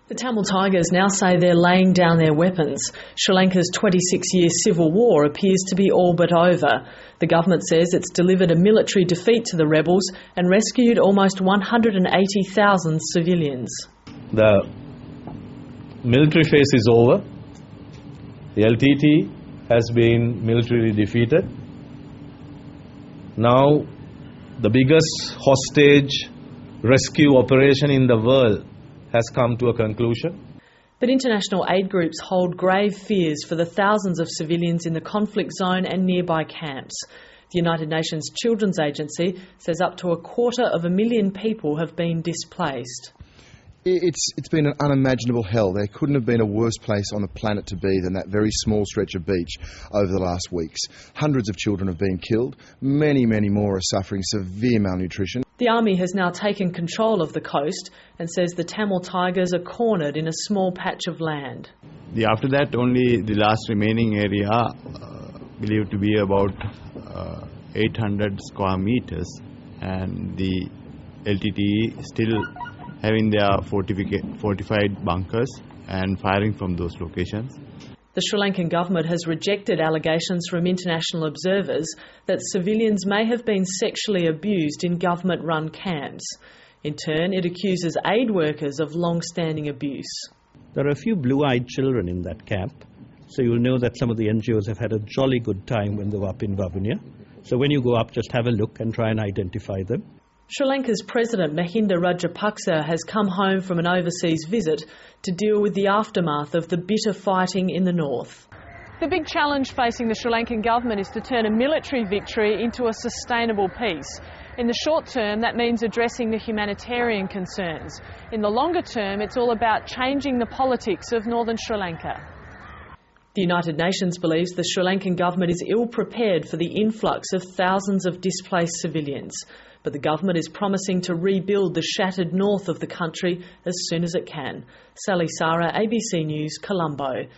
The Tamil Tigers now say they're laying down their weapons. Sri Lanka's 26-year civil war appears to be all but over. The government says it's delivered a military defeat to the rebels and rescued almost 180,000 civilians. The military phase is over. The LTT has been militarily defeated. Now, the biggest hostage rescue operation in the world has come to a conclusion. But international aid groups hold grave fears for the thousands of civilians in the conflict zone and nearby camps. The United Nations Children's Agency says up to 250,000 people have been displaced. It's been an unimaginable hell. There couldn't have been a worse place on the planet to be than that very small stretch of beach over the last weeks. Hundreds of children have been killed. Many, many more are suffering severe malnutrition. The army has now taken control of the coast and says the Tamil Tigers are cornered in a small patch of land. After that, only the last remaining area, believed to be about 800 square meters, and the LTTE still having their fortified bunkers and firing from those locations. The Sri Lankan government has rejected allegations from international observers that civilians may have been sexually abused in government-run camps. In turn, it accuses aid workers of long-standing abuse. There are a few blue-eyed children in that camp, so you'll know that some of the NGOs have had a jolly good time when they were up in Vavuniya. So when you go up, just have a look and try and identify them. Sri Lanka's President Mahinda Rajapaksa has come home from an overseas visit to deal with the aftermath of the bitter fighting in the north. The big challenge facing the Sri Lankan government is to turn a military victory into a sustainable peace. In the short term, that means addressing the humanitarian concerns. In the longer term, it's all about changing the politics of northern Sri Lanka. The United Nations believes the Sri Lankan government is ill prepared for the influx of thousands of displaced civilians. But the government is promising to rebuild the shattered north of the country as soon as it can. Sally Sara, ABC News, Colombo.